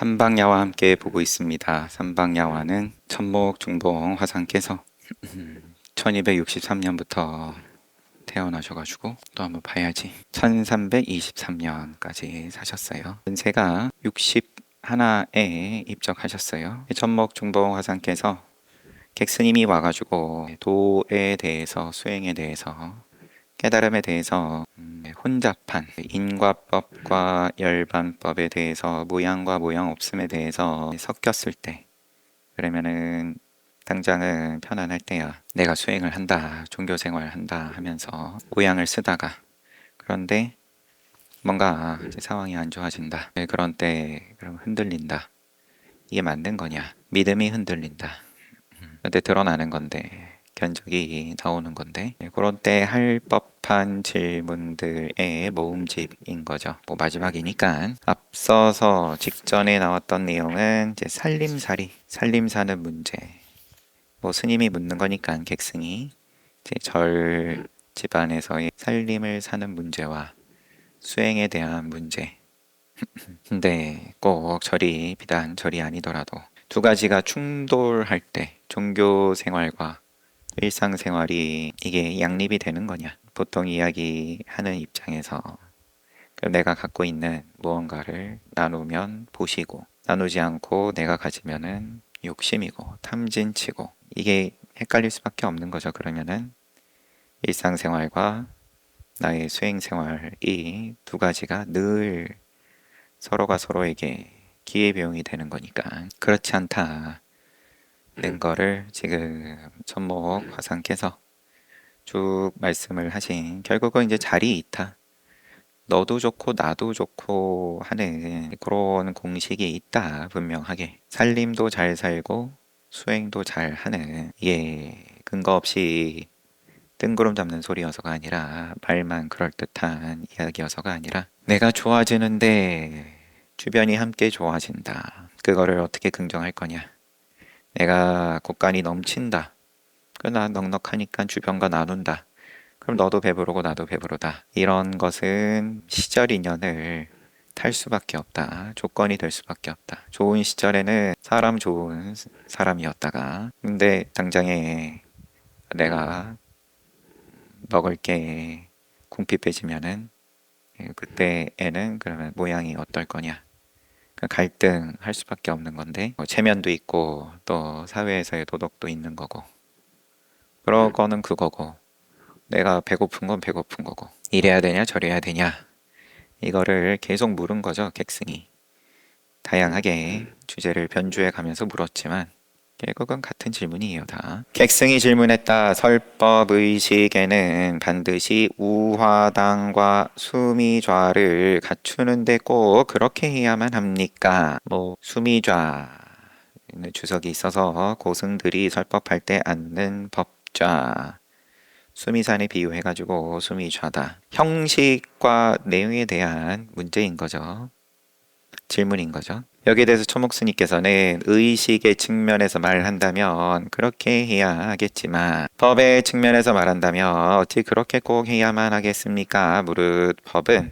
삼박야와 함께 보고 있습니다. 삼박야와는 천목, 중봉, 화상께서 1263년부터 태어나셔가지고 또 한번 봐야지. 1323년까지 사셨어요. 연세가 61에 입적하셨어요. 천목, 중봉, 화상께서 객스님이 와가지고 도에 대해서, 수행에 대해서, 깨달음에 대해서 혼잡한 인과법과 열반법에 대해서 모양과 모양 없음에 대해서 섞였을 때, 그러면은 당장은 편안할 때야 내가 수행을 한다, 종교생활 한다 하면서 모양을 쓰다가, 그런데 뭔가 이제 상황이 안 좋아진다, 그런 때 그럼 흔들린다. 이게 맞는 거냐? 믿음이 흔들린다. 근데 드러나는 건데, 견적이 나오는 건데, 그런 때 할 법한 질문들의 모음집인 거죠. 뭐 마지막이니까. 앞서서 직전에 나왔던 내용은 이제 살림 사는 문제. 뭐 스님이 묻는 거니까 객승이 이제 절 집안에서의 살림을 사는 문제와 수행에 대한 문제. 근데 꼭 절이 비단 절이 아니더라도 두 가지가 충돌할 때 종교 생활과 일상생활이 이게 양립이 되는 거냐? 보통 이야기하는 입장에서 내가 갖고 있는 무언가를 나누면 보시고, 나누지 않고 내가 가지면은 욕심이고 탐진치고, 이게 헷갈릴 수밖에 없는 거죠. 그러면은 일상생활과 나의 수행생활이 두 가지가 늘 서로가 서로에게 기회비용이 되는 거니까 그렇지 않다는 거를 지금 천목 화상께서 쭉 말씀을 하신, 결국은 이제 자리 이타, 너도 좋고 나도 좋고 하는 그런 공식이 있다. 분명하게 살림도 잘 살고 수행도 잘 하는, 이게 근거 없이 뜬구름 잡는 소리여서가 아니라, 말만 그럴듯한 이야기여서가 아니라, 내가 좋아지는데 주변이 함께 좋아진다. 그거를 어떻게 긍정할 거냐? 내가 곳간이 넘친다. 나 넉넉하니까 주변과 나눈다. 그럼 너도 배부르고 나도 배부르다. 이런 것은 시절 인연을 탈 수밖에 없다. 조건이 될 수밖에 없다. 좋은 시절에는 사람 좋은 사람이었다가, 근데 당장에 내가 먹을 게 궁핍해지면은, 그때에는 그러면 모양이 어떨 거냐? 갈등할 수밖에 없는 건데, 체면도 있고 또 사회에서의 도덕도 있는 거고, 그런 거는 그거고, 내가 배고픈 건 배고픈 거고, 이래야 되냐 저래야 되냐, 이거를 계속 물은 거죠. 객승이 다양하게 주제를 변주해 가면서 물었지만 결국은 같은 질문이에요. 다 객승이 질문했다. 설법의식에는 반드시 우화당과 수미좌를 갖추는데 꼭 그렇게 해야만 합니까? 뭐 수미좌 주석이 있어서 고승들이 설법할 때 앉는 법좌, 수미산에 비유해가지고 수미좌다. 형식과 내용에 대한 문제인 거죠. 질문인 거죠. 여기에 대해서 초목스님께서는 의식의 측면에서 말한다면 그렇게 해야 하겠지만, 법의 측면에서 말한다면 어찌 그렇게 꼭 해야만 하겠습니까? 무릇 법은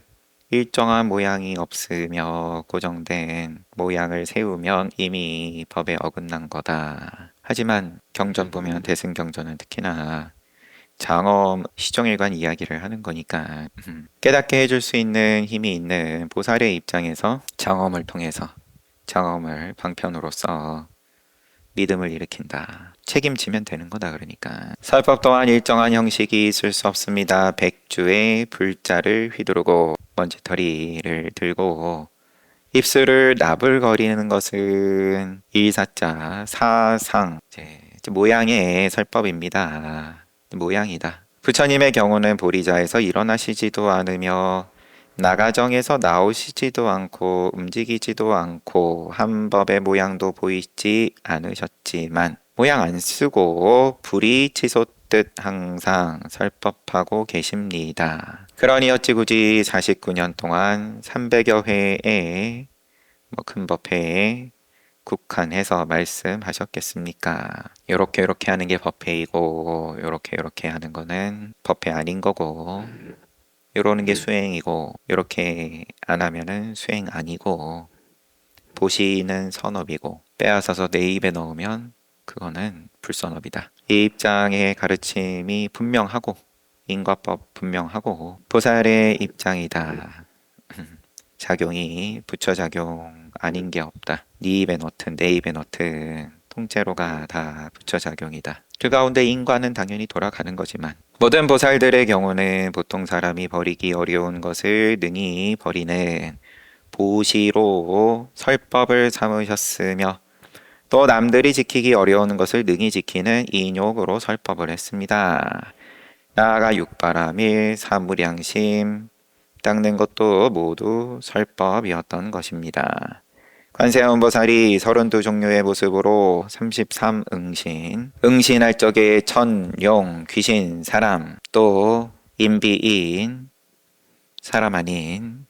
일정한 모양이 없으며 고정된 모양을 세우면 이미 법에 어긋난 거다. 하지만 경전 보면, 대승경전은 특히나 장엄 시종일관 이야기를 하는 거니까 깨닫게 해줄 수 있는 힘이 있는 보살의 입장에서 장엄을 통해서, 장엄을 방편으로써 믿음을 일으킨다. 책임지면 되는 거다. 그러니까 설법 또한 일정한 형식이 있을 수 없습니다. 백주에 불자를 휘두르고 먼지털이를 들고 입술을 나불거리는 것은 일사자 사상, 이제 모양의 설법입니다. 모양이다. 부처님의 경우는 보리자에서 일어나시지도 않으며 나가정에서 나오시지도 않고 움직이지도 않고 한 법의 모양도 보이지 않으셨지만 모양 안 쓰고 불이 치솟듯 항상 설법하고 계십니다. 그러니 어찌 굳이 49년 동안 300여 회에 큰 법회에 국한해서 말씀하셨겠습니까? 요렇게 요렇게 하는 게 법회이고 요렇게 요렇게 하는 거는 법회 아닌 거고, 요러는 게 수행이고 요렇게 안 하면은 수행 아니고, 보시는 선업이고 빼앗아서 내 입에 넣으면 그거는 불선업이다. 이 입장의 가르침이 분명하고 인과법 분명하고 보살의 입장이다. 작용이 부처작용 아닌 게 없다. 네 입에 넣든 내 입에 넣든 통째로가 다 부처작용이다. 그 가운데 인과는 당연히 돌아가는 거지만 모든 보살들의 경우는 보통 사람이 버리기 어려운 것을 능히 버리는 보시로 설법을 삼으셨으며 또 남들이 지키기 어려운 것을 능히 지키는 인욕으로 설법을 했습니다. 나아가 육바라밀, 사무량심, 닦는 것도 모두 설법이었던 것입니다. 관세음보살이 32종류의 모습으로 33응신, 응신할 적에 천, 용, 귀신, 사람, 또 인비인, 사람 아닌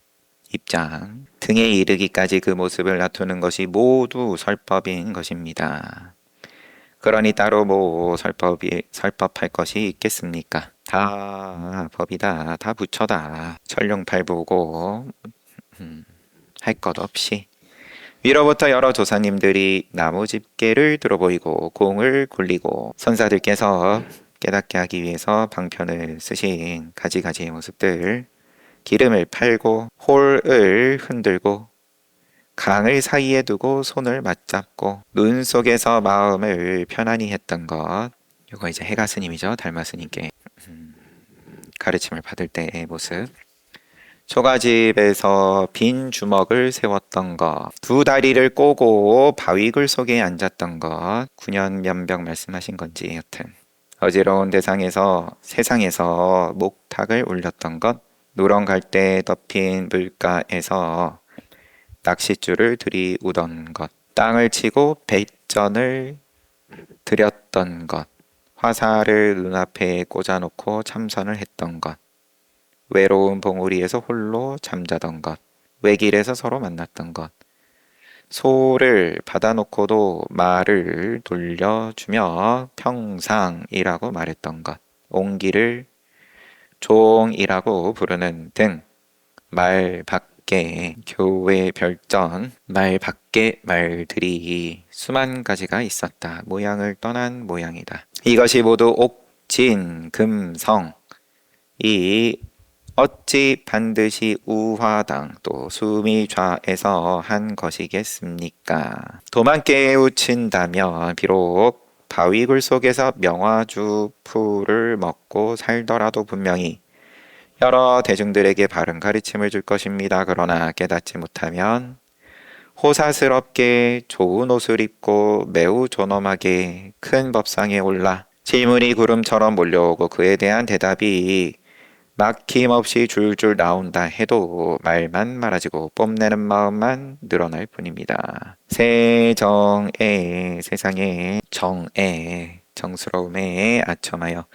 입장 등에 이르기까지 그 모습을 나타내는 것이 모두 설법인 것입니다. 그러니 따로 뭐 설법할 것이 있겠습니까? 다 법이다, 다 부처다. 천룡팔부고 할 것 없이 위로부터 여러 조사님들이 나무 집게를 들어보이고 공을 굴리고 선사들께서 깨닫게 하기 위해서 방편을 쓰신 가지가지의 모습들, 기름을 팔고 홀을 흔들고 강을 사이에 두고 손을 맞잡고 눈 속에서 마음을 편안히 했던 것, 이거 이제 해가 스님이죠. 달마 스님께 가르침을 받을 때의 모습. 초가집에서 빈 주먹을 세웠던 것, 두 다리를 꼬고 바위굴 속에 앉았던 것, 9년 면병 말씀하신 건지 여튼 어지러운 세상에서 목탁을 올렸던 것, 누렁 갈대 덮인 물가에서 낚싯줄을 들이우던 것, 땅을 치고 배전을 들였던 것, 화살을 눈앞에 꽂아놓고 참선을 했던 것, 외로운 봉우리에서 홀로 잠자던 것, 외길에서 서로 만났던 것, 소를 받아놓고도 말을 돌려주며 평상이라고 말했던 것, 옹기를 종이라고 부르는 등 말 밖에 교회 별전, 말 밖에 말들이 수만 가지가 있었다. 모양을 떠난 모양이다. 이것이 모두 옥진, 금성, 이 어찌 반드시 우화당 또 수미좌에서 한 것이겠습니까? 도만 깨우친다면 비록 바위굴 속에서 명화주 풀을 먹고 살더라도 분명히 여러 대중들에게 바른 가르침을 줄 것입니다. 그러나 깨닫지 못하면 호사스럽게 좋은 옷을 입고 매우 존엄하게 큰 법상에 올라 질문이 구름처럼 몰려오고 그에 대한 대답이 막힘없이 줄줄 나온다 해도 말만 많아지고 뽐내는 마음만 늘어날 뿐입니다. 세정에 세상에 정에 정스러움에 아첨하여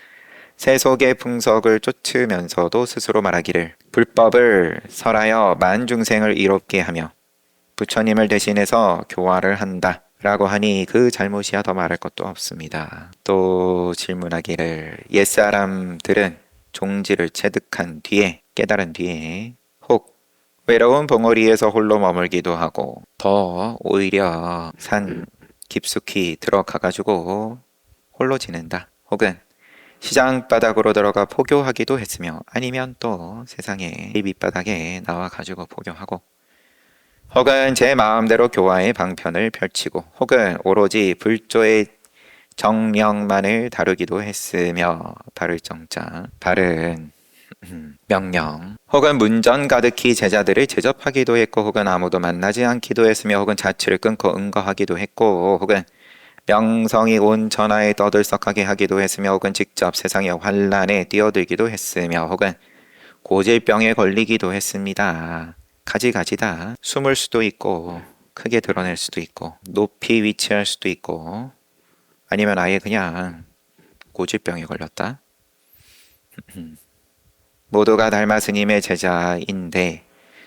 세속의 풍속을 쫓으면서도 스스로 말하기를 불법을 설하여 만중생을 이롭게 하며 부처님을 대신해서 교화를 한다 라고 하니 그 잘못이야 더 말할 것도 없습니다. 또 질문하기를 옛사람들은 종지를 체득한 뒤에 깨달은 뒤에 혹 외로운 봉우리에서 홀로 머물기도 하고 더 오히려 산 깊숙이 들어가가지고 홀로 지낸다. 혹은 시장 바닥으로 들어가 포교하기도 했으며 아니면 또 세상의 밑바닥에 나와가지고 포교하고 혹은 제 마음대로 교화의 방편을 펼치고 혹은 오로지 불조의 정령만을 다루기도 했으며 바를 정자 바른 명령 혹은 문전 가득히 제자들을 제접하기도 했고 혹은 아무도 만나지 않기도 했으며 혹은 자취를 끊고 응거하기도 했고 혹은 명성이 온 천하에 떠들썩하게 하기도 했으며 혹은 직접 세상의 환란에 뛰어들기도 했으며 혹은 고질병에 걸리기도 했습니다. 가지가지다. 숨을 수도 있고 크게 드러낼 수도 있고 높이 위치할 수도 있고 아니면 아예 그냥 고질병에 걸렸다. 모두가 달마 스님의 제자인데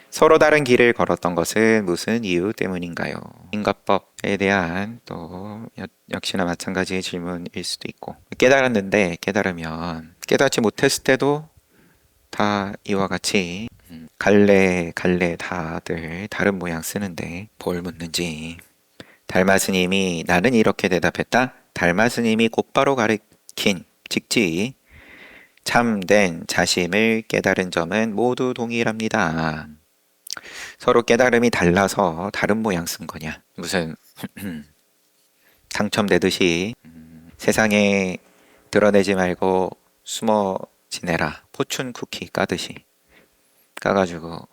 서로 다른 길을 걸었던 것은 무슨 이유 때문인가요? 인과법에 대한 또 역시나 마찬가지의 질문일 수도 있고 깨달았는데 깨달으면 깨닫지 못했을 때도 다 이와 같이 갈래 다들 다른 모양 쓰는데 뭘 묻는지. 달마 스님이 나는 이렇게 대답했다. 달마 스님이 곧바로 가르친 직지 참된 자심을 깨달은 점은 모두 동일합니다. 서로 깨달음이 달라서 다른 모양 쓴 거냐. 무슨 당첨되듯이 세상에 드러내지 말고 숨어 지내라. 포춘 쿠키 까듯이 까가지고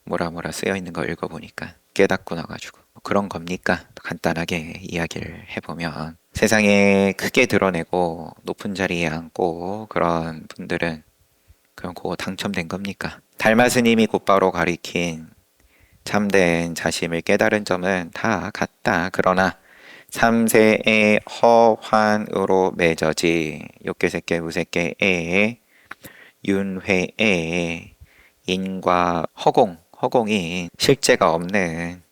뭐라 쓰여 있는 거 읽어보니까 깨닫고 나가지고 그런 겁니까? 간단하게 이야기를 해보면 세상에 크게 드러내고 높은 자리에 앉고 그런 분들은 그럼 그거 당첨된 겁니까? 달마 스님이 곧바로 가리킨 참된 자심을 깨달은 점은 다 같다. 그러나 삼세의 허환으로 맺어지 욕계세계 무세계의 윤회의 인과 허공이 실제가 없는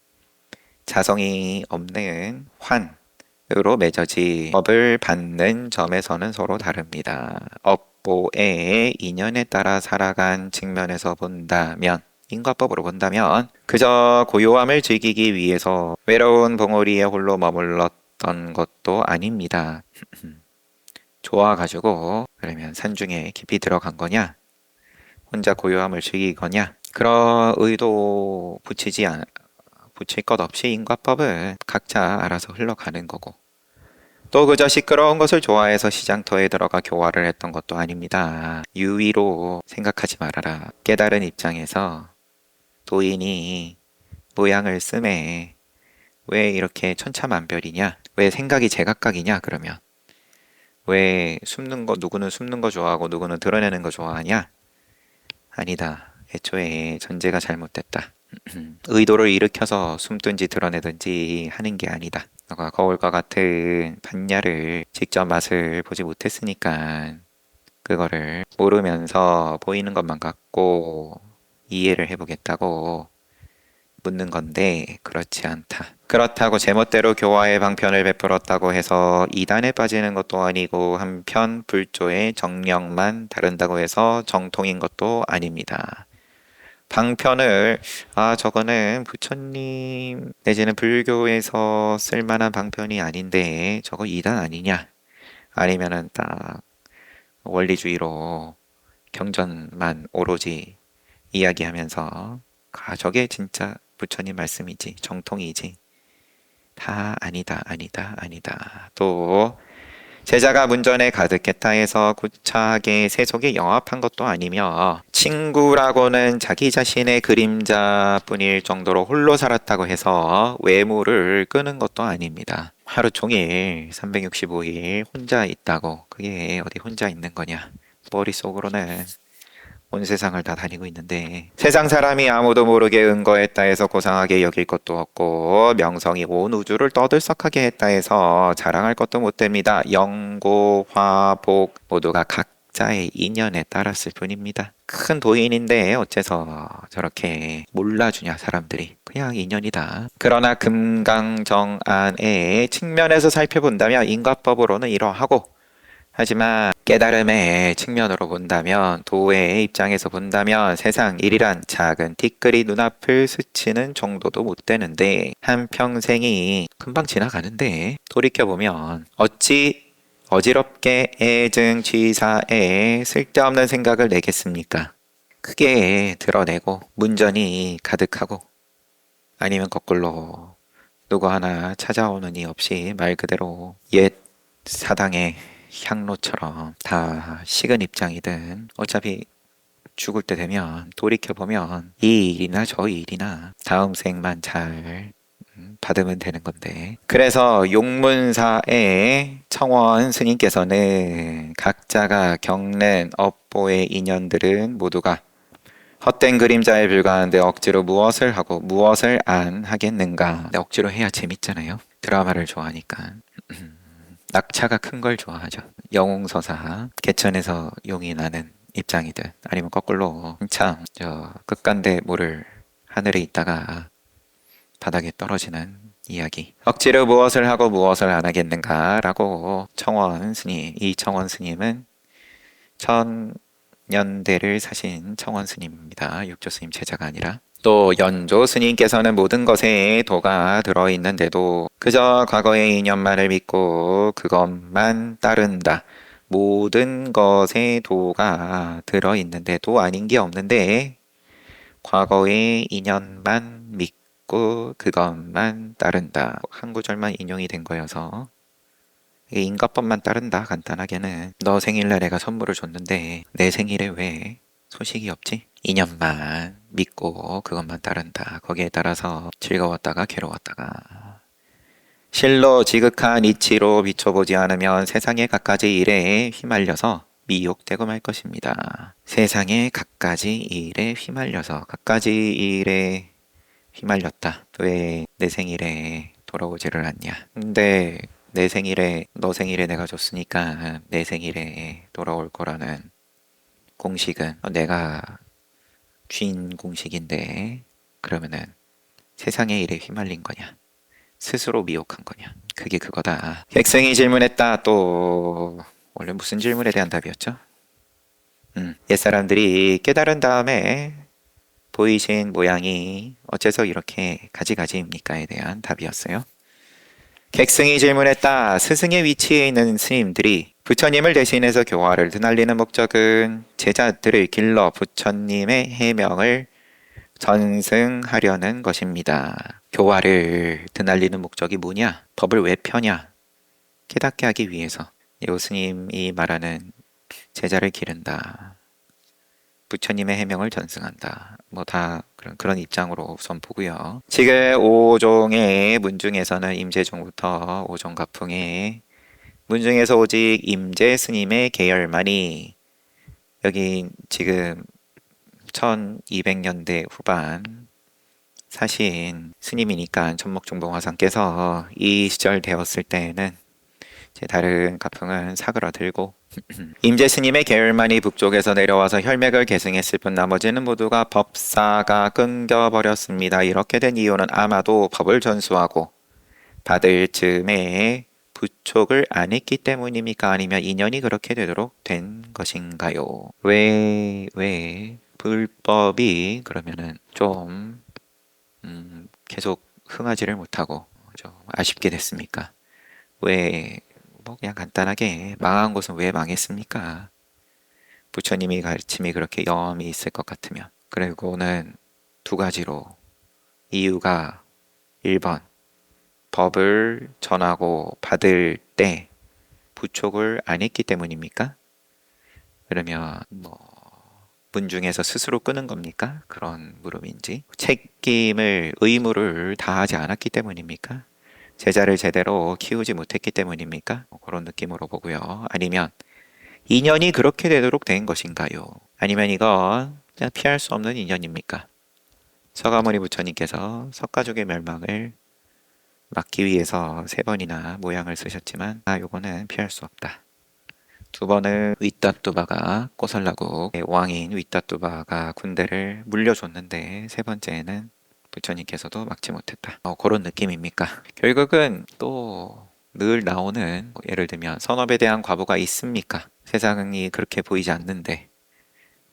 자성이 없는 환으로 맺어지 법을 받는 점에서는 서로 다릅니다. 업보의 인연에 따라 살아간 측면에서 본다면 인과법으로 본다면 그저 고요함을 즐기기 위해서 외로운 봉우리에 홀로 머물렀던 것도 아닙니다. 좋아가지고 그러면 산중에 깊이 들어간 거냐? 혼자 고요함을 즐기거냐? 그런 의도 붙일 것 없이 인과법은 각자 알아서 흘러가는 거고 또 그저 시끄러운 것을 좋아해서 시장터에 들어가 교화를 했던 것도 아닙니다. 유의로 생각하지 말아라. 깨달은 입장에서 도인이 모양을 쓰매 왜 이렇게 천차만별이냐? 왜 생각이 제각각이냐? 그러면 왜 누구는 숨는 거 좋아하고 누구는 드러내는 거 좋아하냐? 아니다. 애초에 전제가 잘못됐다. 의도를 일으켜서 숨든지 드러내든지 하는 게 아니다. 너가 거울과 같은 반야를 직접 맛을 보지 못했으니까 그거를 모르면서 보이는 것만 갖고 이해를 해보겠다고 묻는 건데 그렇지 않다. 그렇다고 제멋대로 교화의 방편을 베풀었다고 해서 이단에 빠지는 것도 아니고 한편 불조의 정령만 다른다고 해서 정통인 것도 아닙니다. 방편을 저거는 부처님 내지는 불교에서 쓸만한 방편이 아닌데 저거 이단 아니냐? 아니면은 딱 원리주의로 경전만 오로지 이야기하면서 저게 진짜 부처님 말씀이지 정통이지 다 아니다. 또 제자가 문전에 가득했다 해서 구차하게 세속에 영합한 것도 아니며 친구라고는 자기 자신의 그림자뿐일 정도로 홀로 살았다고 해서 외모를 끄는 것도 아닙니다. 하루 종일 365일 혼자 있다고 그게 어디 혼자 있는 거냐. 머릿속으로는 온 세상을 다 다니고 있는데 세상 사람이 아무도 모르게 은거했다 해서 고상하게 여길 것도 없고 명성이 온 우주를 떠들썩하게 했다 해서 자랑할 것도 못 됩니다. 영고, 화, 복 모두가 각자의 인연에 따랐을 뿐입니다. 큰 도인인데 어째서 저렇게 몰라주냐 사람들이. 그냥 인연이다. 그러나 금강정안의 측면에서 살펴본다면 인과법으로는 이러하고 하지만 깨달음의 측면으로 본다면 도의 입장에서 본다면 세상 일이란 작은 티끌이 눈앞을 스치는 정도도 못 되는데 한평생이 금방 지나가는데 돌이켜보면 어찌 어지럽게 애증취사에 쓸데없는 생각을 내겠습니까? 크게 드러내고 문전이 가득하고 아니면 거꾸로 누구 하나 찾아오는 이 없이 말 그대로 옛 사당의 향로처럼 다 식은 입장이든 어차피 죽을 때 되면 돌이켜보면 이 일이나 저 일이나 다음 생만 잘 받으면 되는 건데 그래서 용문사의 청원 스님께서는 각자가 겪는 업보의 인연들은 모두가 헛된 그림자에 불과한데 억지로 무엇을 하고 무엇을 안 하겠는가. 근데 억지로 해야 재밌잖아요. 드라마를 좋아하니까 낙차가 큰 걸 좋아하죠. 영웅서사 개천에서 용이 나는 입장이든 아니면 거꾸로 한참 저 끝간데 모를 하늘에 있다가 바닥에 떨어지는 이야기. 억지로 무엇을 하고 무엇을 안 하겠는가 라고 이청원 스님은 연대를 사신 청원 스님입니다. 육조 스님 제자가 아니라. 또 연조 스님께서는 모든 것에 도가 들어있는데도 그저 과거의 인연만을 믿고 그것만 따른다. 모든 것에 도가 들어있는데도 아닌 게 없는데 과거의 인연만 믿고 그것만 따른다. 한 구절만 인용이 된 거여서 인과법만 따른다. 간단하게는 너 생일날 내가 선물을 줬는데 내 생일에 왜 소식이 없지? 인연만 믿고 그것만 따른다. 거기에 따라서 즐거웠다가 괴로웠다가 실로 지극한 이치로 비춰보지 않으면 세상의 갖가지 일에 휘말려서 미혹되고 말 것입니다. 세상의 갖가지 일에 휘말려서 갖가지 일에 휘말렸다. 왜 내 생일에 돌아오지를 않냐? 근데 내 생일에 너 생일에 내가 줬으니까 내 생일에 돌아올 거라는 공식은 내가 쥔 공식인데 그러면은 세상의 일에 휘말린 거냐? 스스로 미혹한 거냐? 그게 그거다. 객생이 질문했다. 또 원래 무슨 질문에 대한 답이었죠? 옛사람들이 깨달은 다음에 보이신 모양이 어째서 이렇게 가지가지입니까에 대한 답이었어요. 객승이 질문했다. 스승의 위치에 있는 스님들이 부처님을 대신해서 교화를 드날리는 목적은 제자들을 길러 부처님의 해명을 전승하려는 것입니다. 교화를 드날리는 목적이 뭐냐? 법을 왜 펴냐? 깨닫게 하기 위해서. 요 스님이 말하는 제자를 기른다. 부처님의 해명을 전승한다. 뭐 다 그런 입장으로 우선 보고요. 지금 5종의 문중에서는 임재종부터 5종 가풍의 문중에서 오직 임재 스님의 계열만이 여기 지금 1200년대 후반 사신 스님이니까 천목중봉 화상께서 이 시절 되었을 때에는 제 다른 가풍은 사그라들고 임재 스님의 계열만이 북쪽에서 내려와서 혈맥을 계승했을 뿐 나머지는 모두가 법사가 끊겨버렸습니다. 이렇게 된 이유는 아마도 법을 전수하고 받을 즈음에 부촉을 안 했기 때문입니까? 아니면 인연이 그렇게 되도록 된 것인가요? 왜 불법이 그러면은 좀 계속 흥하지를 못하고 좀 아쉽게 됐습니까? 왜 뭐 그냥 간단하게 망한 것은 왜 망했습니까? 부처님이 가르침이 그렇게 염이 있을 것 같으면. 그리고는 두 가지로 이유가 1번 법을 전하고 받을 때 부촉을 안 했기 때문입니까? 그러면 뭐 문중에서 스스로 끄는 겁니까? 그런 물음인지 책임을 의무를 다하지 않았기 때문입니까? 제자를 제대로 키우지 못했기 때문입니까? 그런 느낌으로 보고요. 아니면 인연이 그렇게 되도록 된 것인가요? 아니면 이건 그냥 피할 수 없는 인연입니까? 서가모니 부처님께서 석가족의 멸망을 막기 위해서 3번이나 모양을 쓰셨지만 요거는 피할 수 없다. 2번은 윗다뚜바가 꼬살라국 왕인 윗다뚜바가 군대를 물려줬는데 3번째는 부처님께서도 막지 못했다. 그런 느낌입니까? 결국은 또 늘 나오는 예를 들면 선업에 대한 과부가 있습니까? 세상이 그렇게 보이지 않는데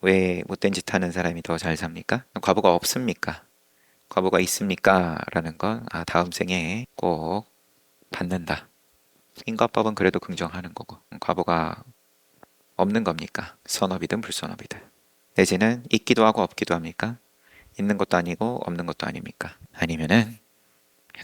왜 못된 짓 하는 사람이 더 잘 삽니까? 과부가 없습니까? 과부가 있습니까? 라는 건 다음 생에 꼭 받는다. 인과법은 그래도 긍정하는 거고 과부가 없는 겁니까? 선업이든 불선업이든 내지는 있기도 하고 없기도 합니까? 있는 것도 아니고 없는 것도 아닙니까? 아니면은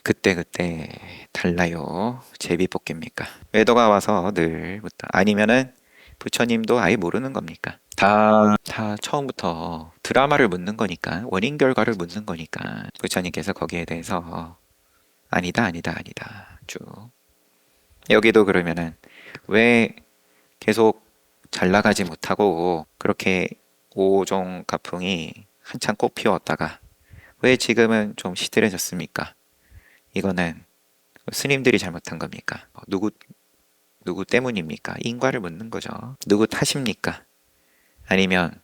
그때그때 달라요. 제비뽑기입니까? 외도가 와서 늘 묻다. 아니면은 부처님도 아예 모르는 겁니까? 다 처음부터 드라마를 묻는 거니까 원인 결과를 묻는 거니까 부처님께서 거기에 대해서 아니다 쭉 여기도 그러면은 왜 계속 잘 나가지 못하고 그렇게 5종 가풍이 한창 꽃 피웠다가 왜 지금은 좀 시들해졌습니까? 이거는 스님들이 잘못한 겁니까? 누구 때문입니까? 인과를 묻는 거죠. 누구 탓입니까? 아니면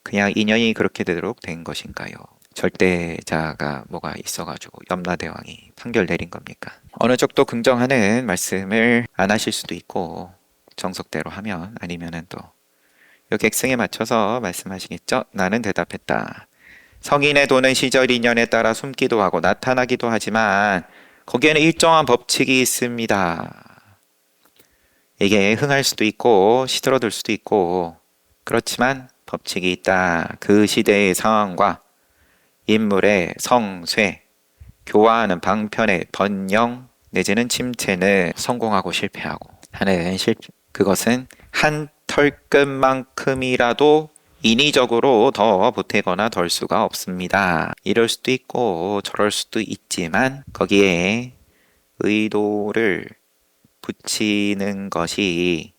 그냥 인연이 그렇게 되도록 된 것인가요? 절대자가 뭐가 있어가지고 염라대왕이 판결 내린 겁니까? 어느 쪽도 긍정하는 말씀을 안 하실 수도 있고 정석대로 하면 아니면은 또 요 객승에 맞춰서 말씀하시겠죠? 나는 대답했다. 성인의 도는 시절 인연에 따라 숨기도 하고 나타나기도 하지만 거기에는 일정한 법칙이 있습니다. 이게 흥할 수도 있고 시들어들 수도 있고 그렇지만 법칙이 있다. 그 시대의 상황과 인물의 성쇠, 교화하는 방편의 번영 내지는 침체는 성공하고 실패하고 하는 그것은 한 털끝만큼이라도 인위적으로 더 보태거나 덜 수가 없습니다. 이럴 수도 있고 저럴 수도 있지만 거기에 의도를 붙이는 것이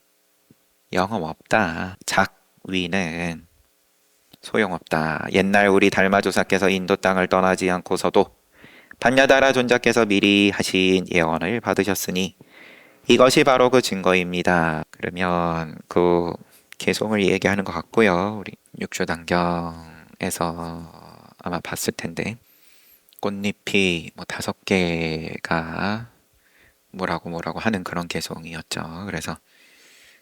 영험없다. 작위는 소용없다. 옛날 우리 달마조사께서 인도 땅을 떠나지 않고서도 반야다라 존자께서 미리 하신 예언을 받으셨으니 이것이 바로 그 증거입니다. 그러면 그 개송을 얘기하는 것 같고요. 우리 육조단경에서 아마 봤을 텐데 꽃잎이 뭐 5개가 뭐라고 하는 그런 개송이었죠. 그래서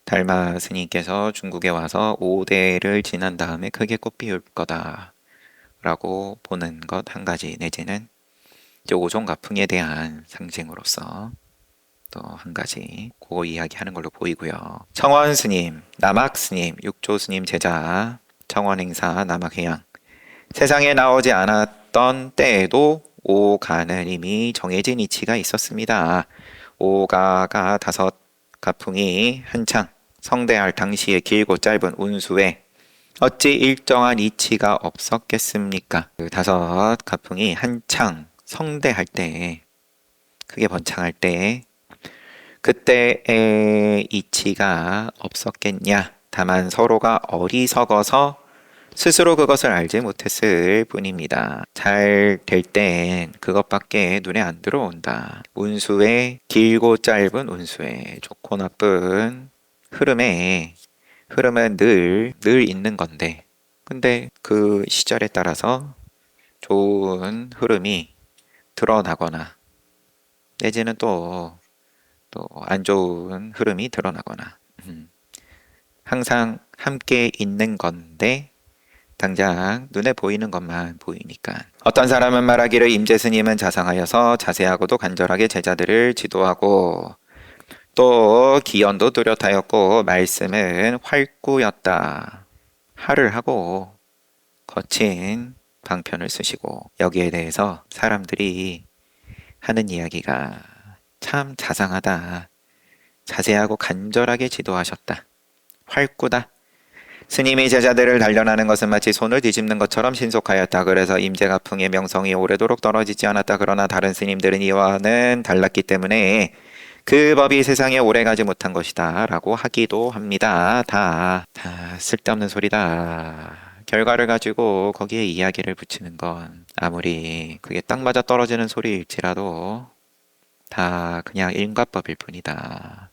달마 스님께서 중국에 와서 5대를 지난 다음에 크게 꽃 피울 거다 라고 보는 것 한 가지 내지는 오종가풍에 대한 상징으로서 또 한 가지 그거 이야기하는 걸로 보이고요. 청원 스님, 남학 스님, 육조 스님 제자, 청원 행사, 남학해양 세상에 나오지 않았던 때에도 오가는 이미 정해진 이치가 있었습니다. 오가가 5가풍이 한창 성대할 당시의 길고 짧은 운수에 어찌 일정한 이치가 없었겠습니까? 그 5가풍이 한창 성대할 때, 크게 번창할 때, 그때의 이치가 없었겠냐? 다만 서로가 어리석어서 스스로 그것을 알지 못했을 뿐입니다. 잘 될 땐 그것밖에 눈에 안 들어온다. 운수의 길고 짧은 운수의 좋고 나쁜 흐름은 늘 있는 건데 근데 그 시절에 따라서 좋은 흐름이 드러나거나 내지는 또 안 좋은 흐름이 드러나거나 항상 함께 있는 건데 당장 눈에 보이는 것만 보이니까 어떤 사람은 말하기를 임재스님은 자상하여서 자세하고도 간절하게 제자들을 지도하고 또 기연도 뚜렷하였고 말씀은 활구였다. 할을 하고 거친 방편을 쓰시고 여기에 대해서 사람들이 하는 이야기가 참 자상하다. 자세하고 간절하게 지도하셨다. 활구다. 스님이 제자들을 단련하는 것은 마치 손을 뒤집는 것처럼 신속하였다. 그래서 임재가풍의 명성이 오래도록 떨어지지 않았다. 그러나 다른 스님들은 이와는 달랐기 때문에 그 법이 세상에 오래가지 못한 것이다 라고 하기도 합니다. 다 쓸데없는 소리다. 결과를 가지고 거기에 이야기를 붙이는 건 아무리 그게 딱 맞아 떨어지는 소리일지라도 다 그냥 인과법일 뿐이다.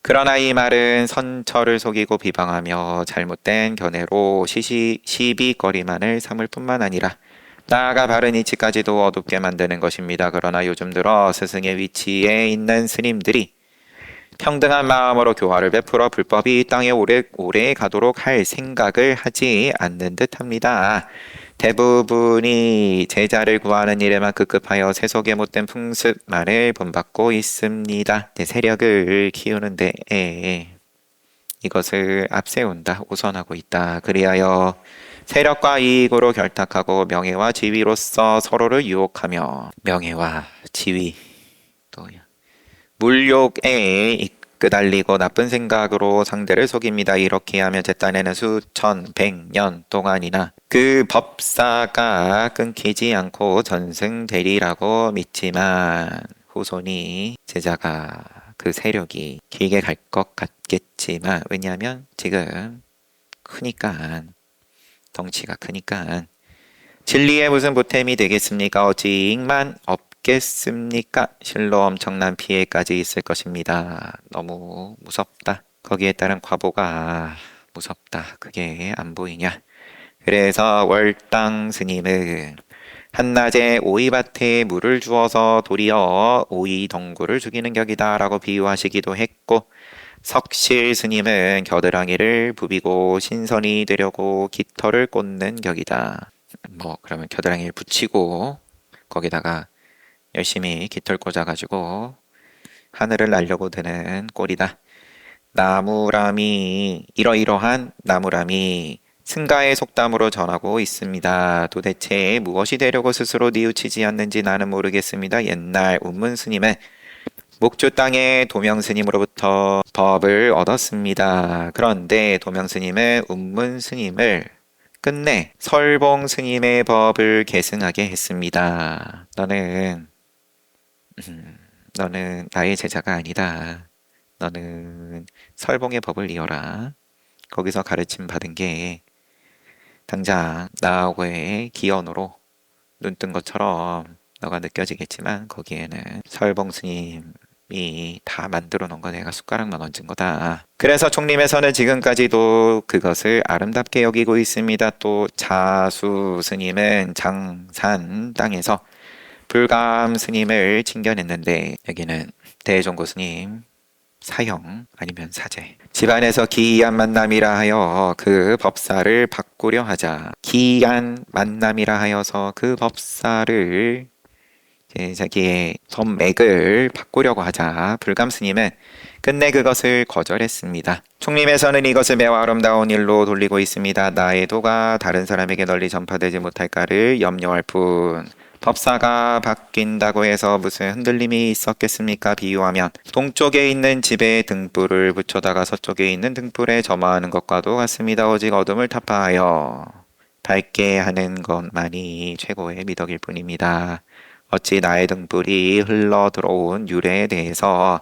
그러나 이 말은 선처를 속이고 비방하며 잘못된 견해로 시비거리만을 삼을 뿐만 아니라 나아가 바른 이치까지도 어둡게 만드는 것입니다. 그러나 요즘 들어 스승의 위치에 있는 스님들이 평등한 마음으로 교화를 베풀어 불법이 이 땅에 오래 가도록 할 생각을 하지 않는 듯합니다. 대부분이 제자를 구하는 일에만 급급하여 세속에 못된 풍습만을 본받고 있습니다. 세력을 키우는데 이것을 앞세운다, 우선하고 있다. 그리하여 세력과 이익으로 결탁하고 명예와 지위로서 서로를 유혹하며 명예와 지위 또 물욕에 이끌달리고 나쁜 생각으로 상대를 속입니다. 이렇게 하면 제 딴에는 수천, 100년 동안이나 그 법사가 끊기지 않고 전승되리라고 믿지만 후손이 제자가 그 세력이 길게 갈 것 같겠지만 왜냐하면 지금 크니까 덩치가 크니까 진리에 무슨 보탬이 되겠습니까? 어찌 이익만 없겠습니까? 실로 엄청난 피해까지 있을 것입니다. 너무 무섭다. 거기에 따른 과보가 무섭다. 그게 안 보이냐? 그래서 월당 스님은 한낮에 오이밭에 물을 주어서 도리어 오이 덩굴을 죽이는 격이다 라고 비유하시기도 했고 석실 스님은 겨드랑이를 부비고 신선이 되려고 깃털을 꽂는 격이다. 그러면 겨드랑이를 붙이고 거기다가 열심히 깃털 꽂아가지고 하늘을 날려고 드는 꼴이다. 나무람이 이러이러한 나무람이 승가의 속담으로 전하고 있습니다. 도대체 무엇이 되려고 스스로 뉘우치지 않는지 나는 모르겠습니다. 옛날 운문 스님은 목주 땅의 도명 스님으로부터 법을 얻었습니다. 그런데 도명 스님은 운문 스님을 끝내 설봉 스님의 법을 계승하게 했습니다. 너는 나의 제자가 아니다. 너는 설봉의 법을 이어라. 거기서 가르침 받은 게 당장 나하고의 기언으로 눈뜬 것처럼 너가 느껴지겠지만 거기에는 설봉 스님이 다 만들어 놓은 거 내가 숟가락만 얹은 거다. 그래서 총림에서는 지금까지도 그것을 아름답게 여기고 있습니다. 또 자수 스님은 장산 땅에서 불감 스님을 칭견했는데 여기는 대종고 스님 사형 아니면 사죄. 집안에서 기이한 만남이라 하여 그 법사를 바꾸려 하자. 기이한 만남이라 하여서 그 법사를 자기의 법맥을 바꾸려고 하자 불감 스님은 끝내 그것을 거절했습니다. 총림에서는 이것을 매우 아름다운 일로 돌리고 있습니다. 나의 도가 다른 사람에게 널리 전파되지 못할까를 염려할 뿐. 법사가 바뀐다고 해서 무슨 흔들림이 있었겠습니까? 비유하면 동쪽에 있는 집에 등불을 붙여다가 서쪽에 있는 등불에 점화하는 것과도 같습니다. 오직 어둠을 타파하여 밝게 하는 것만이 최고의 미덕일 뿐입니다. 어찌 나의 등불이 흘러 들어온 유래에 대해서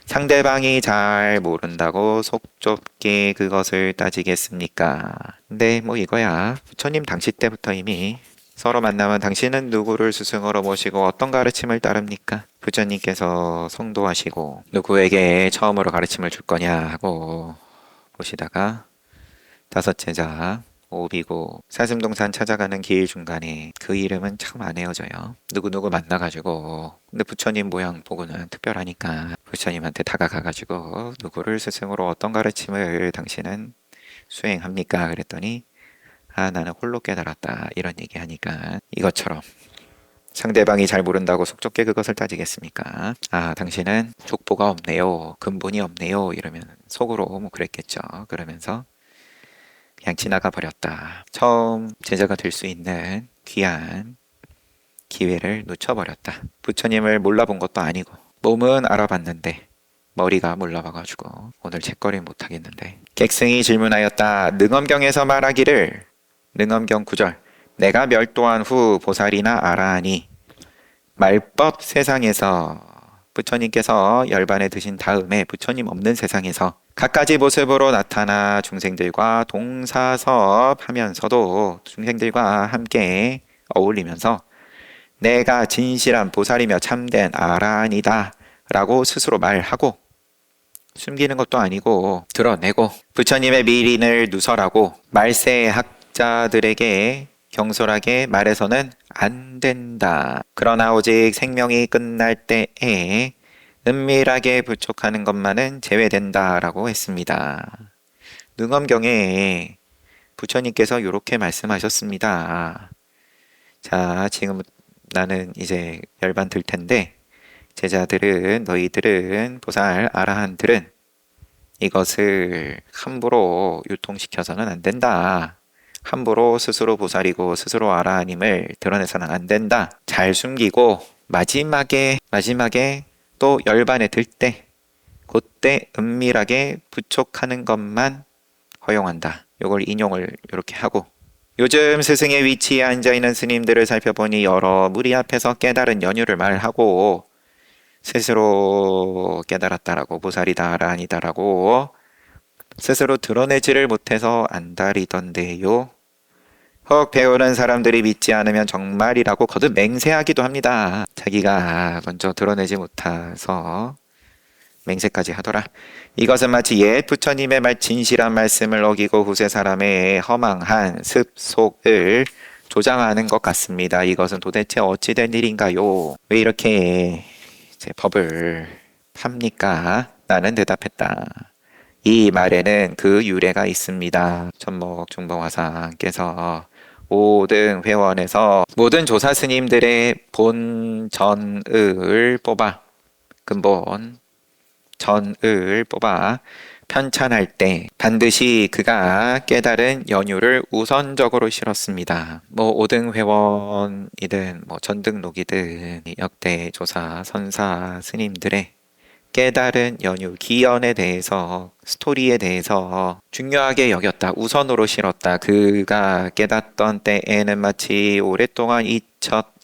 상대방이 잘 모른다고 속 좁게 그것을 따지겠습니까? 근데 이거야. 부처님 당시 때부터 이미 서로 만나면 당신은 누구를 스승으로 모시고 어떤 가르침을 따릅니까? 부처님께서 성도하시고 누구에게 처음으로 가르침을 줄 거냐 하고 보시다가 다섯 제자 오비고 사슴동산 찾아가는 길 중간에 그 이름은 참 안 헤어져요. 누구누구 만나가지고 근데 부처님 모양 보고는 특별하니까 부처님한테 다가가가지고 누구를 스승으로 어떤 가르침을 당신은 수행합니까? 그랬더니 나는 홀로 깨달았다 이런 얘기 하니까 이것처럼 상대방이 잘 모른다고 속 좁게 그것을 따지겠습니까? 당신은 족보가 없네요. 근본이 없네요. 이러면 속으로 그랬겠죠. 그러면서 그냥 지나가 버렸다. 처음 제자가 될 수 있는 귀한 기회를 놓쳐버렸다. 부처님을 몰라본 것도 아니고 몸은 알아봤는데 머리가 몰라봐가지고 오늘 책거리 못하겠는데. 객승이 질문하였다. 능엄경에서 말하기를 능엄경 9절 내가 멸도한 후 보살이나 아라하니 말법 세상에서 부처님께서 열반에 드신 다음에 부처님 없는 세상에서 갖가지 모습으로 나타나 중생들과 동사섭하면서도 중생들과 함께 어울리면서 내가 진실한 보살이며 참된 아라한이다 라고 스스로 말하고 숨기는 것도 아니고 드러내고 부처님의 미린을 누설하고 말세학자들에게 경솔하게 말해서는 안 된다. 그러나 오직 생명이 끝날 때에 은밀하게 부촉하는 것만은 제외된다 라고 했습니다. 능엄경에 부처님께서 이렇게 말씀하셨습니다. 자, 지금 나는 이제 열반 들 텐데 제자들은 너희들은 보살 아라한들은 이것을 함부로 유통시켜서는 안 된다. 함부로 스스로 보살이고 스스로 아라한임을 드러내서는 안 된다. 잘 숨기고 마지막에 또 열반에 들 때 그때 은밀하게 부촉하는 것만 허용한다. 요걸 인용을 이렇게 하고 요즘 스승의 위치에 앉아있는 스님들을 살펴보니 여러 무리 앞에서 깨달은 연유를 말하고 스스로 깨달았다라고 보살이다 아라한이다라고 스스로 드러내지를 못해서 안달이던데요. 혹 배우는 사람들이 믿지 않으면 정말이라고 거듭 맹세하기도 합니다. 자기가 먼저 드러내지 못해서 맹세까지 하더라. 이것은 마치 옛 부처님의 진실한 말씀을 어기고 후세 사람의 허망한 습속을 조장하는 것 같습니다. 이것은 도대체 어찌된 일인가요? 왜 이렇게 제 법을 팝니까? 나는 대답했다. 이 말에는 그 유래가 있습니다. 천목 중봉화상께서 5등 회원에서 모든 조사 스님들의 본전을 뽑아 근본 전을 뽑아 편찬할 때 반드시 그가 깨달은 연유를 우선적으로 실었습니다. 뭐 5등 회원이든 뭐 전등록이든 역대 조사 선사 스님들의 깨달은 연유 기연에 대해서 스토리에 대해서 중요하게 여겼다. 우선으로 실었다. 그가 깨닫던 때에는 마치 오랫동안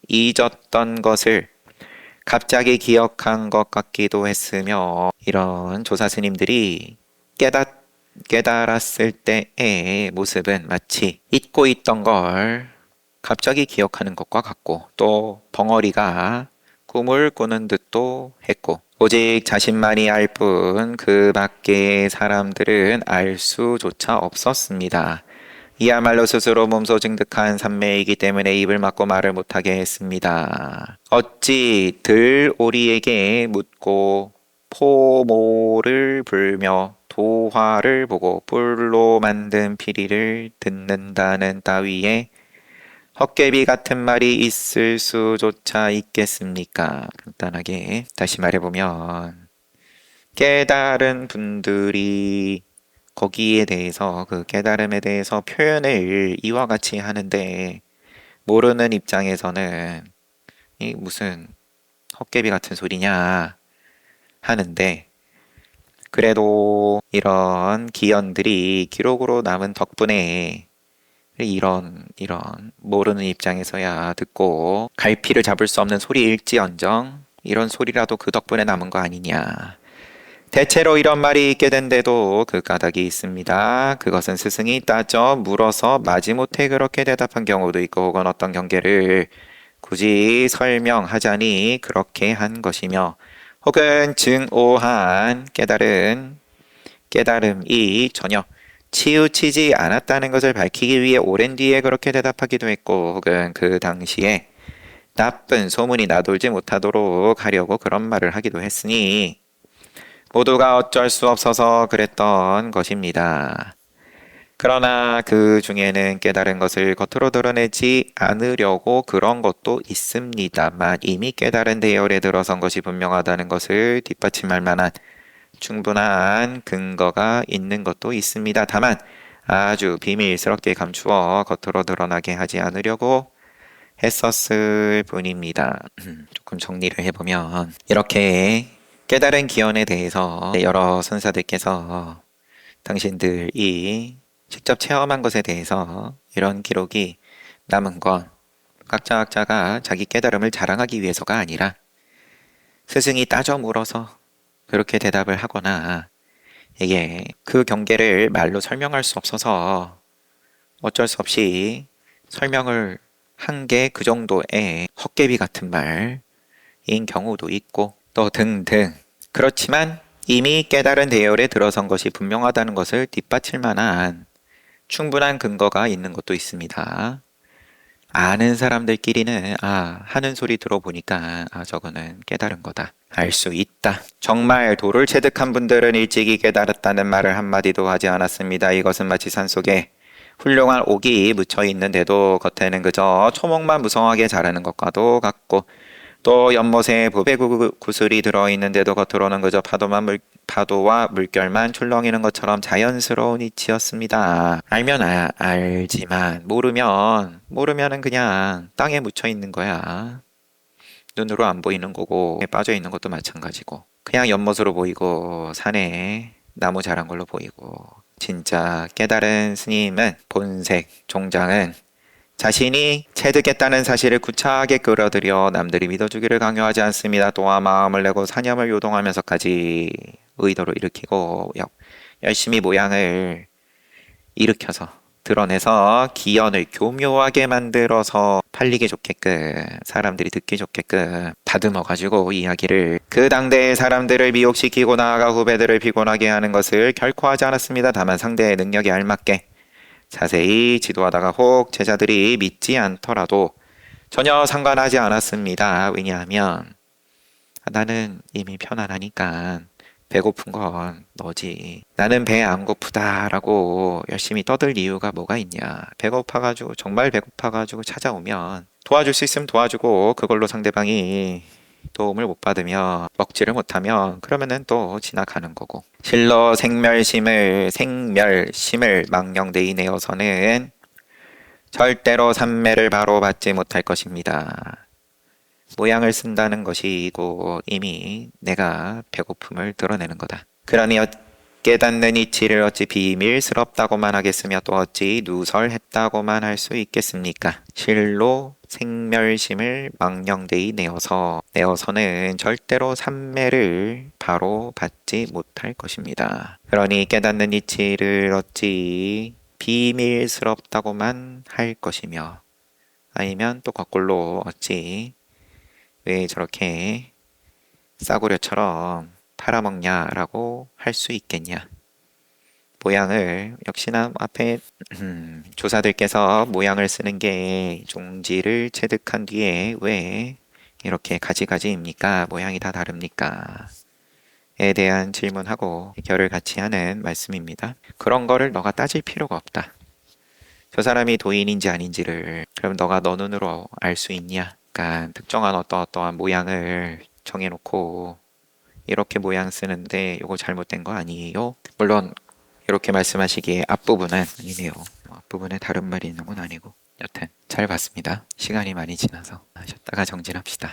잊었던 것을 갑자기 기억한 것 같기도 했으며 이런 조사 스님들이 깨달았을 때의 모습은 마치 잊고 있던 걸 갑자기 기억하는 것과 같고 또 벙어리가 꿈을 꾸는 듯도 했고 오직 자신만이 알 뿐 그 밖의 사람들은 알 수조차 없었습니다. 이야말로 스스로 몸소 증득한 삼매이기 때문에 입을 막고 말을 못하게 했습니다. 어찌 들오리에게 묻고 포모를 불며 도화를 보고 뿔로 만든 피리를 듣는다는 따위에 헛개비 같은 말이 있을 수조차 있겠습니까? 간단하게 다시 말해보면 깨달은 분들이 거기에 대해서 그 깨달음에 대해서 표현을 이와 같이 하는데 모르는 입장에서는 이 무슨 헛개비 같은 소리냐 하는데 그래도 이런 기연들이 기록으로 남은 덕분에 이런 모르는 입장에서야 듣고 갈피를 잡을 수 없는 소리일지언정 이런 소리라도 그 덕분에 남은 거 아니냐. 대체로 이런 말이 있게 된데도 그 까닭이 있습니다. 그것은 스승이 따져 물어서 마지못해 그렇게 대답한 경우도 있고 혹은 어떤 경계를 굳이 설명하자니 그렇게 한 것이며 혹은 증오한 깨달음이 전혀 치우치지 않았다는 것을 밝히기 위해 오랜 뒤에 그렇게 대답하기도 했고 혹은 그 당시에 나쁜 소문이 나돌지 못하도록 하려고 그런 말을 하기도 했으니 모두가 어쩔 수 없어서 그랬던 것입니다. 그러나 그 중에는 깨달은 것을 겉으로 드러내지 않으려고 그런 것도 있습니다만 이미 깨달은 대열에 들어선 것이 분명하다는 것을 뒷받침할 만한 충분한 근거가 있는 것도 있습니다. 다만 아주 비밀스럽게 감추어 겉으로 드러나게 하지 않으려고 했었을 뿐입니다. 조금 정리를 해보면 이렇게 깨달은 기원에 대해서 여러 선사들께서 당신들이 직접 체험한 것에 대해서 이런 기록이 남은 건 각자가 자기 깨달음을 자랑하기 위해서가 아니라 스승이 따져 물어서 그렇게 대답을 하거나 이게 그 경계를 말로 설명할 수 없어서 어쩔 수 없이 설명을 한 게 그 정도의 헛개비 같은 말인 경우도 있고 또 등등 그렇지만 이미 깨달은 대열에 들어선 것이 분명하다는 것을 뒷받칠 만한 충분한 근거가 있는 것도 있습니다. 아는 사람들끼리는 하는 소리 들어보니까 저거는 깨달은 거다. 알 수 있다. 정말 도를 체득한 분들은 일찍이 깨달았다는 말을 한마디도 하지 않았습니다. 이것은 마치 산속에 훌륭한 옥이 묻혀 있는데도 겉에는 그저 초목만 무성하게 자라는 것과도 같고 또 연못에 보배 구슬이 들어있는데도 겉으로는 그저 파도와 물결만 출렁이는 것처럼 자연스러운 이치였습니다. 알면 알지만 모르면은 그냥 땅에 묻혀 있는 거야. 눈으로 안 보이는 거고 빠져 있는 것도 마찬가지고 그냥 연못으로 보이고 산에 나무 자란 걸로 보이고 진짜 깨달은 스님은 본색 종장은 자신이 체득했다는 사실을 구차하게 끌어들여 남들이 믿어주기를 강요하지 않습니다. 또한 마음을 내고 사념을 요동하면서까지 의도를 일으키고 열심히 모양을 일으켜서 드러내서 기연을 교묘하게 만들어서 팔리기 좋게끔 사람들이 듣기 좋게끔 다듬어 가지고 이야기를 그 당대의 사람들을 미혹시키고 나아가 후배들을 피곤하게 하는 것을 결코 하지 않았습니다. 다만 상대의 능력에 알맞게 자세히 지도하다가 혹 제자들이 믿지 않더라도 전혀 상관하지 않았습니다. 왜냐하면 나는 이미 편안하니까 배고픈 건 너지. 나는 배 안 고프다라고 열심히 떠들 이유가 뭐가 있냐. 배고파가지고, 정말 배고파가지고 찾아오면 도와줄 수 있으면 도와주고, 그걸로 상대방이 도움을 못 받으면, 먹지를 못하면, 그러면은 또 지나가는 거고. 실로 생멸심을 망령되이 내어서는 절대로 삼매를 바로 받지 못할 것입니다. 모양을 쓴다는 것이고 이미 내가 배고픔을 드러내는 거다. 그러니 깨닫는 이치를 어찌 비밀스럽다고만 하겠으며 또 어찌 누설했다고만 할 수 있겠습니까? 실로 생멸심을 망령되이 내어서는 절대로 삼매를 바로 받지 못할 것입니다. 그러니 깨닫는 이치를 어찌 비밀스럽다고만 할 것이며 아니면 또 거꾸로 어찌 왜 저렇게 싸구려처럼 팔아먹냐라고 할 수 있겠냐. 모양을 역시나 앞에 조사들께서 모양을 쓰는 게 종지를 체득한 뒤에 왜 이렇게 가지가지입니까? 모양이 다 다릅니까? 에 대한 질문하고 해결을 같이 하는 말씀입니다. 그런 거를 너가 따질 필요가 없다. 저 사람이 도인인지 아닌지를 그럼 너가 너 눈으로 알 수 있냐? 그러니까 특정한 어떠한 모양을 정해놓고 이렇게 모양 쓰는데 이거 잘못된 거 아니에요? 물론 이렇게 말씀하시기에 앞부분은 아니네요. 앞부분에 다른 말이 있는 건 아니고 여튼 잘 봤습니다. 시간이 많이 지나서 하셨다가 정진합시다.